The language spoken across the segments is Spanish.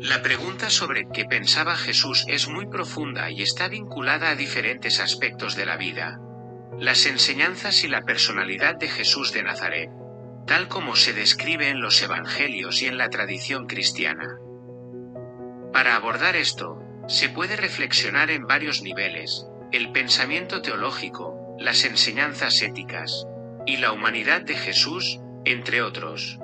La pregunta sobre qué pensaba Jesús es muy profunda y está vinculada a diferentes aspectos de la vida. Las enseñanzas y la personalidad de Jesús de Nazaret, tal como se describe en los Evangelios y en la tradición cristiana. Para abordar esto, se puede reflexionar en varios niveles: el pensamiento teológico, las enseñanzas éticas, y la humanidad de Jesús, entre otros.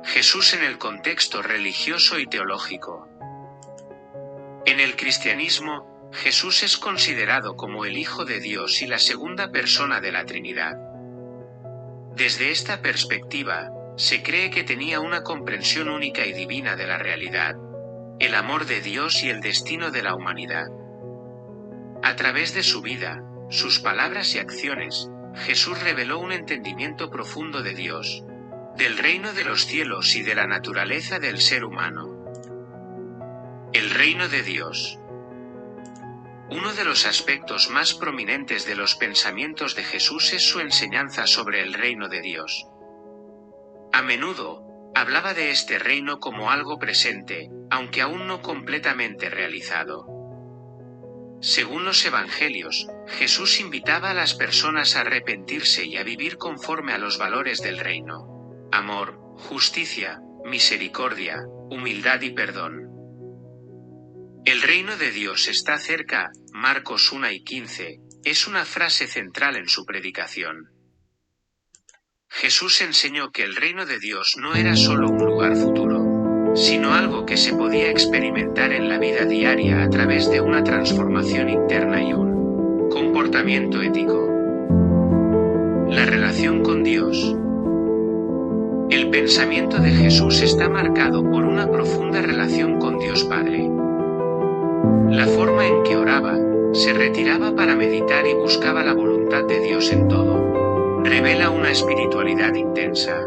Jesús en el contexto religioso y teológico. En el cristianismo, Jesús es considerado como el Hijo de Dios y la segunda persona de la Trinidad. Desde esta perspectiva, se cree que tenía una comprensión única y divina de la realidad, el amor de Dios y el destino de la humanidad. A través de su vida, sus palabras y acciones, Jesús reveló un entendimiento profundo de Dios, del reino de los cielos y de la naturaleza del ser humano. El reino de Dios. Uno de los aspectos más prominentes de los pensamientos de Jesús es su enseñanza sobre el reino de Dios. A menudo, hablaba de este reino como algo presente, aunque aún no completamente realizado. Según los Evangelios, Jesús invitaba a las personas a arrepentirse y a vivir conforme a los valores del reino: amor, justicia, misericordia, humildad y perdón. El reino de Dios está cerca, Marcos 1:15, es una frase central en su predicación. Jesús enseñó que el reino de Dios no era solo un lugar futuro, sino algo que se podía experimentar en la vida diaria a través de una transformación interna y un comportamiento ético. La relación con Dios. El pensamiento de Jesús está marcado por una profunda relación con Dios Padre. La forma en que oraba, se retiraba para meditar y buscaba la voluntad de Dios en todo, revela una espiritualidad intensa.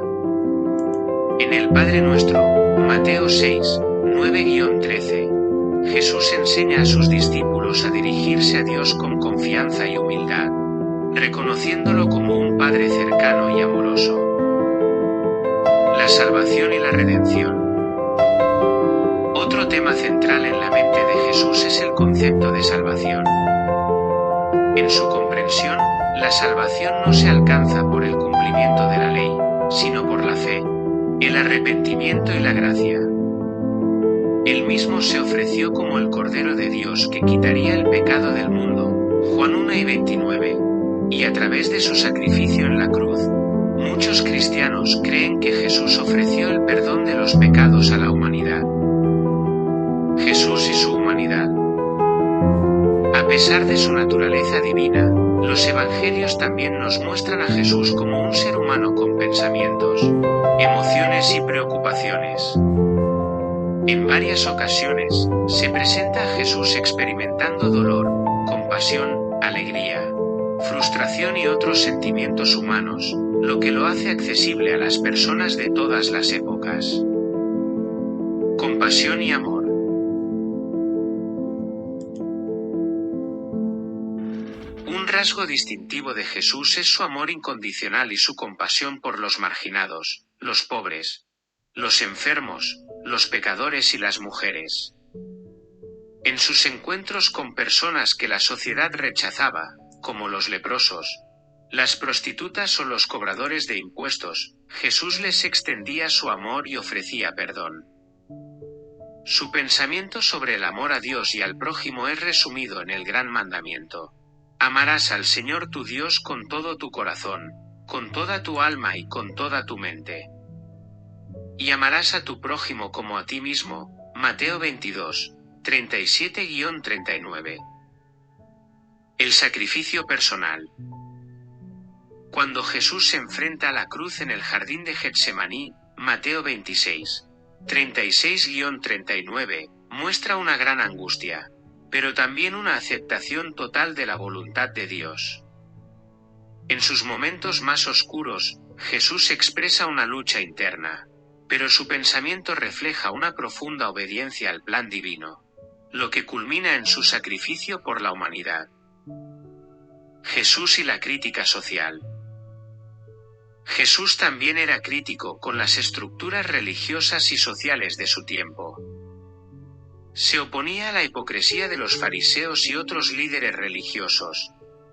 En el Padre Nuestro, Mateo 6, 9-13, Jesús enseña a sus discípulos a dirigirse a Dios con confianza y humildad, reconociéndolo como un Padre cercano y amoroso. La salvación y la redención. Otro tema central en la mente de Jesús es el concepto de salvación. En su comprensión, la salvación no se alcanza por el cumplimiento de la ley, sino por la fe, el arrepentimiento y la gracia. Él mismo se ofreció como el Cordero de Dios que quitaría el pecado del mundo, Juan 1:29, y a través de su sacrificio en la cruz, muchos cristianos creen que Jesús ofreció el perdón de los pecados a la humanidad. Jesús y su humanidad. A pesar de su naturaleza divina, los evangelios también nos muestran a Jesús como un ser humano con pensamientos, emociones y preocupaciones. En varias ocasiones, se presenta a Jesús experimentando dolor, compasión, alegría, frustración y otros sentimientos humanos, lo que lo hace accesible a las personas de todas las épocas. Compasión y amor. Un rasgo distintivo de Jesús es su amor incondicional y su compasión por los marginados, los pobres, los enfermos, los pecadores y las mujeres. En sus encuentros con personas que la sociedad rechazaba, como los leprosos, las prostitutas o los cobradores de impuestos, Jesús les extendía su amor y ofrecía perdón. Su pensamiento sobre el amor a Dios y al prójimo es resumido en el gran mandamiento: amarás al Señor tu Dios con todo tu corazón, con toda tu alma y con toda tu mente. Y amarás a tu prójimo como a ti mismo, Mateo 22, 37-39. El sacrificio personal. Cuando Jesús se enfrenta a la cruz en el jardín de Getsemaní, Mateo 26, 36-39, muestra una gran angustia, pero también una aceptación total de la voluntad de Dios. En sus momentos más oscuros, Jesús expresa una lucha interna, pero su pensamiento refleja una profunda obediencia al plan divino, lo que culmina en su sacrificio por la humanidad. Jesús y la crítica social. Jesús también era crítico con las estructuras religiosas y sociales de su tiempo. Se oponía a la hipocresía de los fariseos y otros líderes religiosos,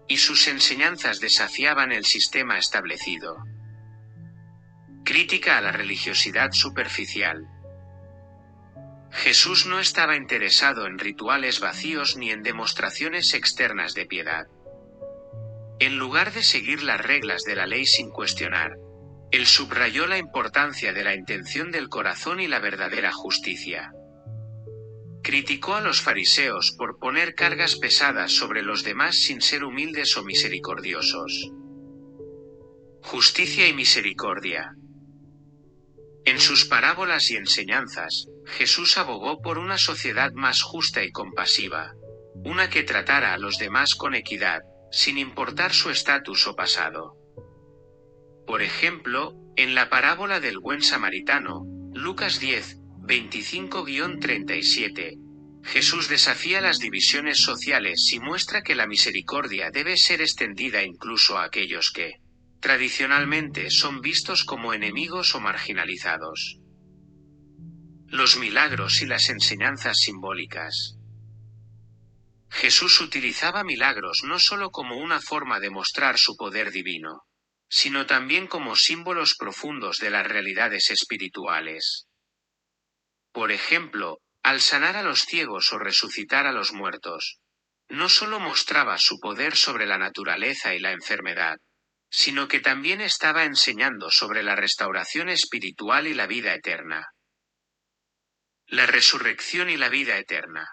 y sus enseñanzas desafiaban el sistema establecido. Crítica a la religiosidad superficial. Jesús no estaba interesado en rituales vacíos ni en demostraciones externas de piedad. En lugar de seguir las reglas de la ley sin cuestionar, él subrayó la importancia de la intención del corazón y la verdadera justicia. Criticó a los fariseos por poner cargas pesadas sobre los demás sin ser humildes o misericordiosos. Justicia y misericordia. En sus parábolas y enseñanzas, Jesús abogó por una sociedad más justa y compasiva, una que tratara a los demás con equidad, sin importar su estatus o pasado. Por ejemplo, en la parábola del buen samaritano, Lucas 10, 25-37, Jesús desafía las divisiones sociales y muestra que la misericordia debe ser extendida incluso a aquellos que, tradicionalmente, son vistos como enemigos o marginalizados. Los milagros y las enseñanzas simbólicas. Jesús utilizaba milagros no solo como una forma de mostrar su poder divino, sino también como símbolos profundos de las realidades espirituales. Por ejemplo, al sanar a los ciegos o resucitar a los muertos, no solo mostraba su poder sobre la naturaleza y la enfermedad, sino que también estaba enseñando sobre la restauración espiritual y la vida eterna. La resurrección y la vida eterna.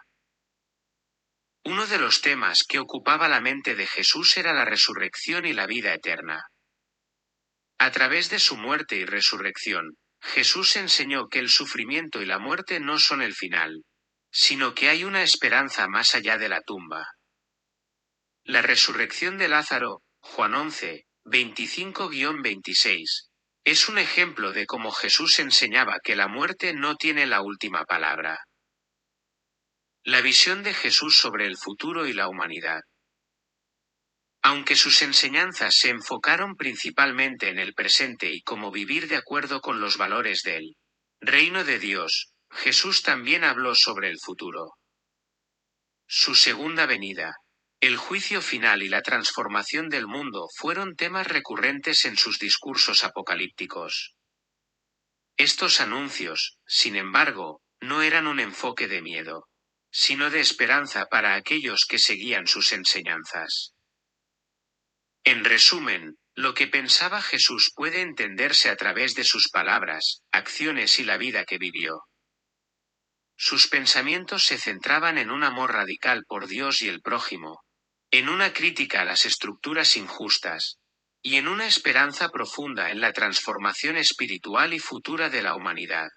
Uno de los temas que ocupaba la mente de Jesús era la resurrección y la vida eterna. A través de su muerte y resurrección, Jesús enseñó que el sufrimiento y la muerte no son el final, sino que hay una esperanza más allá de la tumba. La resurrección de Lázaro, Juan 11, 25-26, es un ejemplo de cómo Jesús enseñaba que la muerte no tiene la última palabra. La visión de Jesús sobre el futuro y la humanidad. Aunque sus enseñanzas se enfocaron principalmente en el presente y cómo vivir de acuerdo con los valores del reino de Dios, Jesús también habló sobre el futuro. Su segunda venida, el juicio final y la transformación del mundo fueron temas recurrentes en sus discursos apocalípticos. Estos anuncios, sin embargo, no eran un enfoque de miedo, sino de esperanza para aquellos que seguían sus enseñanzas. En resumen, lo que pensaba Jesús puede entenderse a través de sus palabras, acciones y la vida que vivió. Sus pensamientos se centraban en un amor radical por Dios y el prójimo, en una crítica a las estructuras injustas, y en una esperanza profunda en la transformación espiritual y futura de la humanidad.